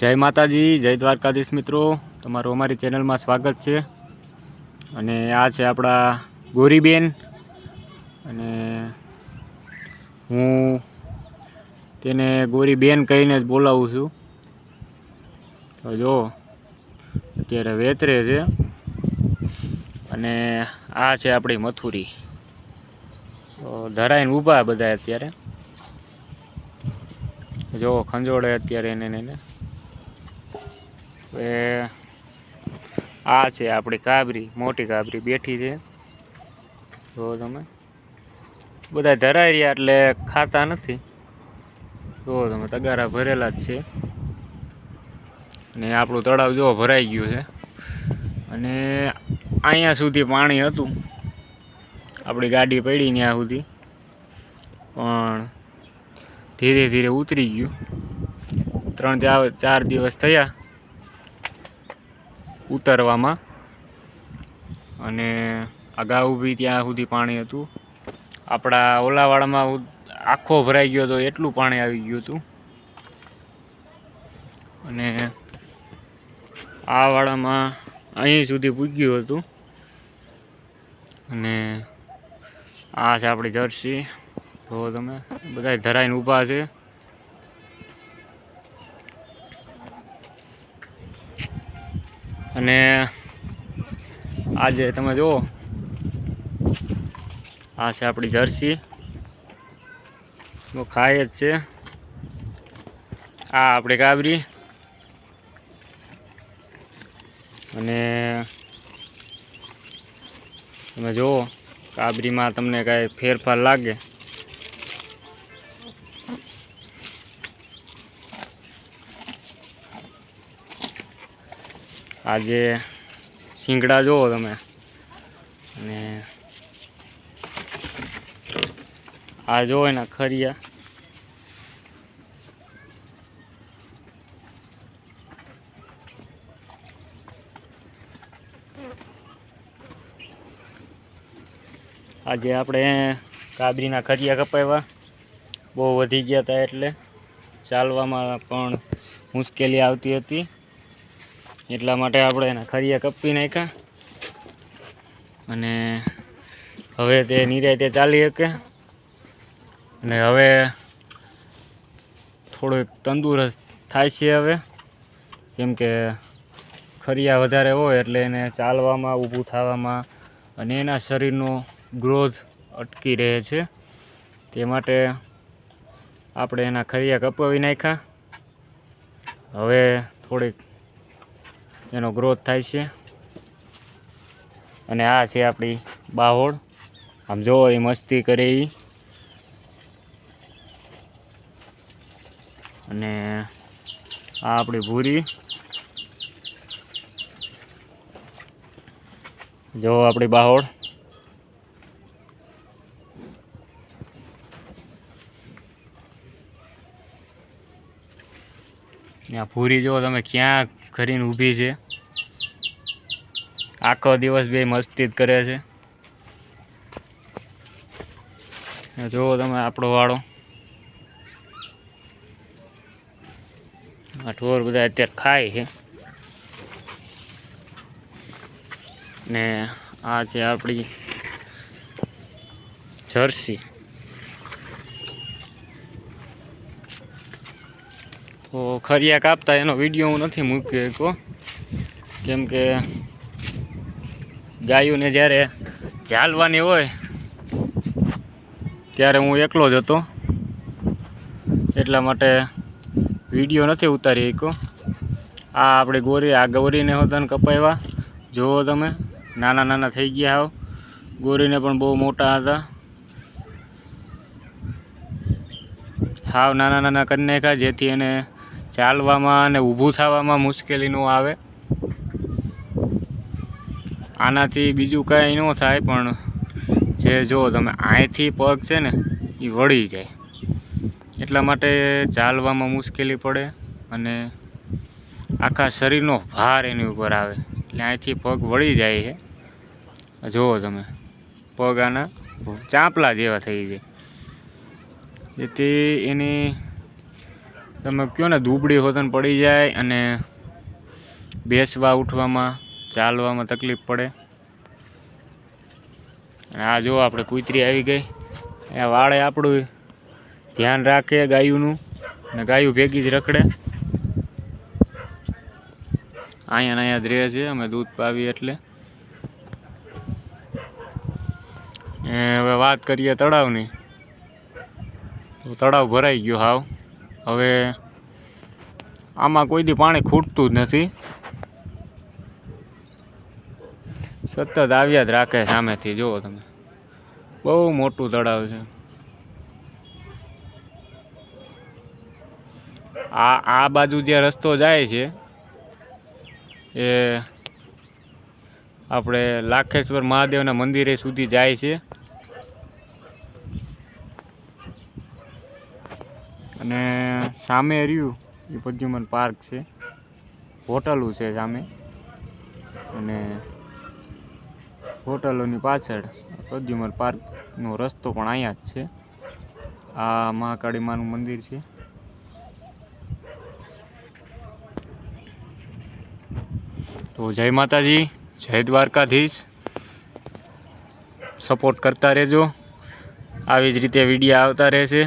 जय माताजी, जय द्वारकाधीश मित्रों, तमारू अमारी चेनल में स्वागत है। अने आ छे आपड़ा गोरीबेन अने हूँ तेने गोरीबेन कहीने ज बोलावुं छुं। तो जो अत्यारे वेतरे छे अने आ छे आपणी मथुरी। तो धराईने ऊभा बधा अत्यारे जो खंजोड़े अत्यारे एने आ छे आपणी काबरी, मोटी काबरी बेठी छे। जो तमे बधा धराई रह्या एटले खाता नथी। जो तमे तगारा भरेला ज छे अने आपणुं तळाव जो भराई गयुं छे अने अहींया सुधी पाणी हतुं। आपणी गाडी पड़ी न्या सुधी पण धीरे धीरे उतरी गयुं। 3-4 दिवस थया उतरवामां अने अगाऊ बी त्यां सुधी पाणी हतुं। आपड़ा ओलावाड़ामां आखो भराई गयो तो एटलुं पाणी आवी गयुं हतुं अने आ वाड़ामां अहीं सुधी पूग्युं हतुं। अने आ छे आपणी जर्सी। जो तमे बधाय धराईने ऊभा छे। अने आजे तमे जो आ छे आपणी जर्सी। तो खाय ज छे। आ आपणी काबरी अने तमे जो काबरी में तमने काई फेरफार लागे आजे सींगड़ा जो तमे अने आ जो एना खरिया आज आपणे काबरीना खरिया कपाव्या। बहु वधी गया था एटले चालवामां पण मुश्केली आवती हती। એટલા માટે આપણે એના ખરિયા કપી નાખ્યા અને હવે તે નિરાંતે ચાલી શકે અને હવે થોડુંક તંદુરસ્ત થાય છે હવે, કેમ કે ખરિયા વધારે હોય એટલે એને ચાલવામાં ઊભું થવામાં અને એના શરીરનો ગ્રોથ અટકી રહે છે। તે માટે આપણે એના ખરિયા કપાવી નાખ્યા। હવે થોડીક એનો ગ્રોથ થાય છે અને આ છે આપણી બાહોડ। આમ જો એ મસ્તી કરે ઈ અને આ આપણી ભૂરી। જો આપણી બાહોડ આ ભૂરી જો તમે ક્યાં કરીને ઊભી છે। આખો દિવસ બે મસ્તી જ કરે છે। જો તમે આપણો વાળો આ ઢોર બધા અત્યારે ખાય છે ને આ છે આપણી જર્સી। તો ખરિયા કાપતા એનો વિડીયો હું નથી મૂકી શક્યો, કેમ કે ગાયોને જ્યારે ઝાલવાની હોય ત્યારે હું એકલો જ હતો, એટલા માટે વિડીયો નથી ઉતારી શક્યો। આ આપણી ગોરી, આ ગોરીને હોતાને કપાવ્યા। જુઓ તમે નાના નાના થઈ ગયા હાવ। ગોરીને પણ બહુ મોટા હતા, હાવ નાના નાના કરી નાખ્યા જેથી એને ચાલવામાં અને ઊભું થવામાં મુશ્કેલી ન આવે। આનાથી બીજું કાંઈ ન થાય, પણ જે જો તમે અહીંથી પગ છે ને એ વળી જાય, એટલા માટે ચાલવામાં મુશ્કેલી પડે અને આખા શરીરનો ભાર એની ઉપર આવે, એટલે અહીંથી પગ વળી જાય છે। જુઓ તમે પગ આના ચાંપલા જેવા થઈ જાય, જેથી એની તમે કહો ને દુબળી હોતન પડી જાય અને બેસવા ઉઠવામાં ચાલવામાં તકલીફ પડે. આ જો આપણે કૂતરી આવી ગઈ. આ વાળે આપણું ધ્યાન રાખે ગાયુંનું, ને ગાયું ભેગી જ રખડે. અહીંયા જ રહે છે અમે દૂધ પાવી એટલે. હવે વાત કરીએ તળાવની, તો તળાવ ભરાઈ ગયો હાવ. હવે આમાં કોઈ દી પાણી ખૂટતું જ નથી, સતત આવ્યા જ રાખે સામેથી. જુઓ તમે, બહુ મોટું તળાવ છે. આ બાજુ જે રસ્તો જાય છે એ આપણે લાખેશ્વર મહાદેવના મંદિરે સુધી જાય છે. અને સામે રહ્યું એ પ્રદ્યુમન પાર્ક છે, હોટલું છે સામે, અને હોટલોની પાછળ પ્રદ્યુમન પાર્કનો રસ્તો પણ અહીંયા જ છે. આ મહાકાળી માનું મંદિર છે. તો જય માતાજી, જય દ્વારકાધીશ. સપોર્ટ કરતા રહેજો, આવી જ રીતે વિડીયો આવતા રહેશે.